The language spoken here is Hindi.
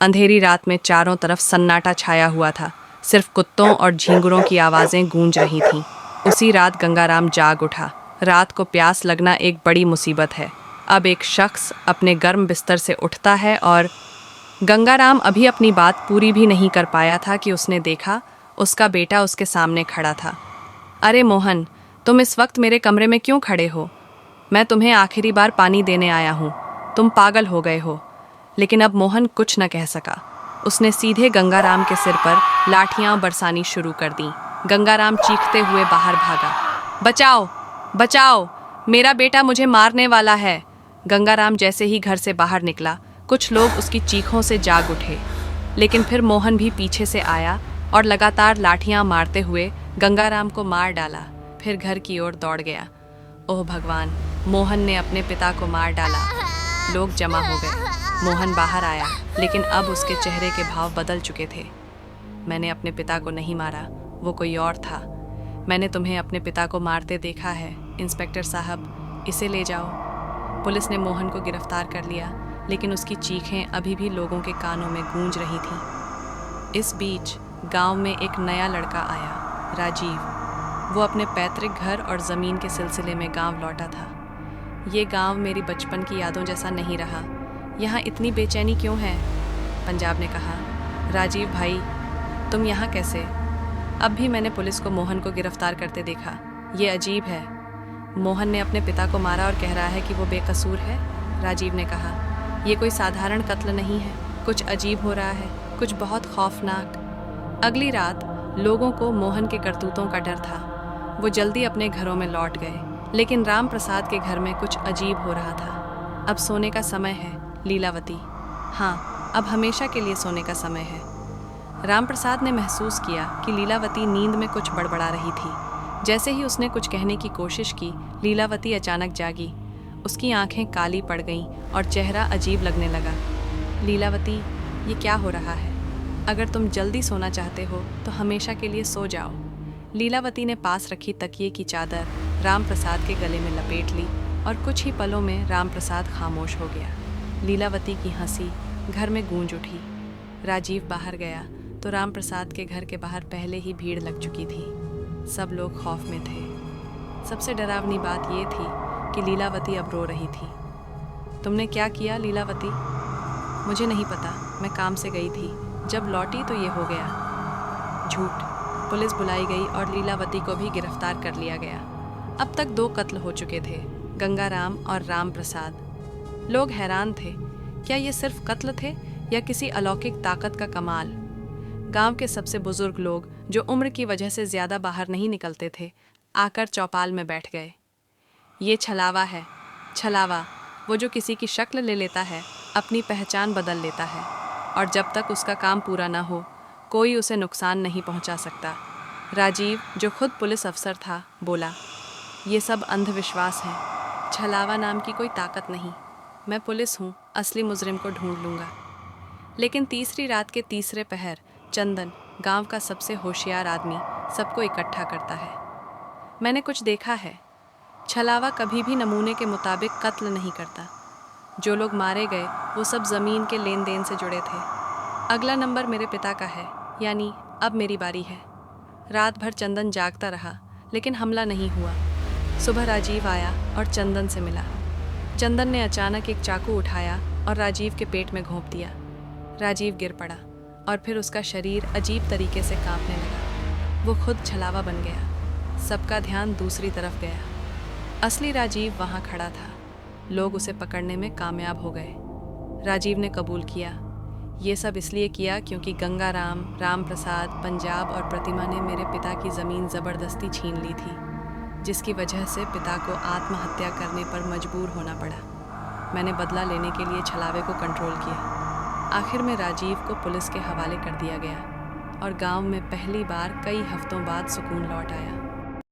अंधेरी रात में चारों तरफ सन्नाटा छाया हुआ था। सिर्फ कुत्तों और झींगुरों की आवाज़ें गूंज रही थीं। उसी रात गंगाराम जाग उठा। रात को प्यास लगना एक बड़ी मुसीबत है। अब एक शख्स अपने गर्म बिस्तर से उठता है और गंगाराम अभी अपनी बात पूरी भी नहीं कर पाया था कि उसने देखा उसका बेटा उसके सामने खड़ा था। अरे मोहन, तुम इस वक्त मेरे कमरे में क्यों खड़े हो? मैं तुम्हें आखिरी बार पानी देने आया हूँ। तुम पागल हो गए हो। लेकिन अब मोहन कुछ न कह सका। उसने सीधे गंगाराम के सिर पर लाठियां बरसानी शुरू कर दी। गंगाराम चीखते हुए बाहर भागा। बचाओ, बचाओ, मेरा बेटा मुझे मारने वाला है। गंगाराम जैसे ही घर से बाहर निकला, कुछ लोग उसकी चीखों से जाग उठे। लेकिन फिर मोहन भी पीछे से आया और लगातार लाठियां मारते हुए गंगाराम को मार डाला। फिर घर की ओर दौड़ गया। ओह भगवान, मोहन ने अपने पिता को मार डाला। लोग जमा हो गए। मोहन बाहर आया, लेकिन अब उसके चेहरे के भाव बदल चुके थे। मैंने अपने पिता को नहीं मारा, वो कोई और था। मैंने तुम्हें अपने पिता को मारते देखा है। इंस्पेक्टर साहब, इसे ले जाओ। पुलिस ने मोहन को गिरफ्तार कर लिया, लेकिन उसकी चीखें अभी भी लोगों के कानों में गूंज रही थीं। इस बीच गांव में एक नया लड़का आया, राजीव। वो अपने पैतृक घर और ज़मीन के सिलसिले में गांव लौटा था। ये गांव मेरी बचपन की यादों जैसा नहीं रहा। यहाँ इतनी बेचैनी क्यों है? पंजाब ने कहा। राजीव भाई, तुम यहाँ कैसे? अब भी मैंने पुलिस को मोहन को गिरफ्तार करते देखा। ये अजीब है। मोहन ने अपने पिता को मारा और कह रहा है कि वो बेकसूर है। राजीव ने कहा, ये कोई साधारण कत्ल नहीं है। कुछ अजीब हो रहा है, कुछ बहुत खौफनाक। अगली रात लोगों को मोहन के करतूतों का डर था। वो जल्दी अपने घरों में लौट गए, लेकिन राम प्रसाद के घर में कुछ अजीब हो रहा था। अब सोने का समय है लीलावती। हाँ, अब हमेशा के लिए सोने का समय है। राम प्रसाद ने महसूस किया कि लीलावती नींद में कुछ बड़बड़ा रही थी। जैसे ही उसने कुछ कहने की कोशिश की, लीलावती अचानक जागी। उसकी आंखें काली पड़ गईं और चेहरा अजीब लगने लगा। लीलावती, ये क्या हो रहा है? अगर तुम जल्दी सोना चाहते हो तो हमेशा के लिए सो जाओ। लीलावती ने पास रखी तकिए की चादर राम प्रसाद के गले में लपेट ली और कुछ ही पलों में राम प्रसाद खामोश हो गया। लीलावती की हंसी घर में गूंज उठी। राजीव बाहर गया तो राम प्रसाद के घर के बाहर पहले ही भीड़ लग चुकी थी। सब लोग खौफ में थे। सबसे डरावनी बात ये थी कि लीलावती अब रो रही थी। तुमने क्या किया लीलावती? मुझे नहीं पता, मैं काम से गई थी। जब लौटी तो ये हो गया। झूठ। पुलिस बुलाई गई और लीलावती को भी गिरफ्तार कर लिया गया। अब तक 2 कत्ल हो चुके थे, गंगाराम और राम प्रसाद। लोग हैरान थे, क्या ये सिर्फ कत्ल थे या किसी अलौकिक ताकत का कमाल? गांव के सबसे बुजुर्ग लोग, जो उम्र की वजह से ज़्यादा बाहर नहीं निकलते थे, आकर चौपाल में बैठ गए। ये छलावा है, छलावा। वो जो किसी की शक्ल ले लेता है, अपनी पहचान बदल लेता है, और जब तक उसका काम पूरा ना हो कोई उसे नुकसान नहीं पहुंचा सकता। राजीव, जो खुद पुलिस अफसर था, बोला, ये सब अंधविश्वास है। छलावा नाम की कोई ताकत नहीं। मैं पुलिस हूँ, असली मुजरिम को ढूंढ लूँगा। लेकिन तीसरी रात के तीसरे पहर चंदन, गांव का सबसे होशियार आदमी, सबको इकट्ठा करता है। मैंने कुछ देखा है। छलावा कभी भी नमूने के मुताबिक कत्ल नहीं करता। जो लोग मारे गए वो सब ज़मीन के लेन देन से जुड़े थे। अगला नंबर मेरे पिता का है, यानी अब मेरी बारी है। रात भर चंदन जागता रहा, लेकिन हमला नहीं हुआ। सुबह राजीव आया और चंदन से मिला। चंदन ने अचानक एक चाकू उठाया और राजीव के पेट में घोंप दिया। राजीव गिर पड़ा और फिर उसका शरीर अजीब तरीके से कांपने लगा। वो खुद छलावा बन गया। सबका ध्यान दूसरी तरफ गया। असली राजीव वहाँ खड़ा था। लोग उसे पकड़ने में कामयाब हो गए। राजीव ने कबूल किया, ये सब इसलिए किया क्योंकि गंगाराम, राम प्रसाद, पंजाब और प्रतिमा ने मेरे पिता की ज़मीन ज़बरदस्ती छीन ली थी, जिसकी वजह से पिता को आत्महत्या करने पर मजबूर होना पड़ा। मैंने बदला लेने के लिए छलावे को कंट्रोल किया। आखिर में राजीव को पुलिस के हवाले कर दिया गया और गांव में पहली बार कई हफ्तों बाद सुकून लौट आया।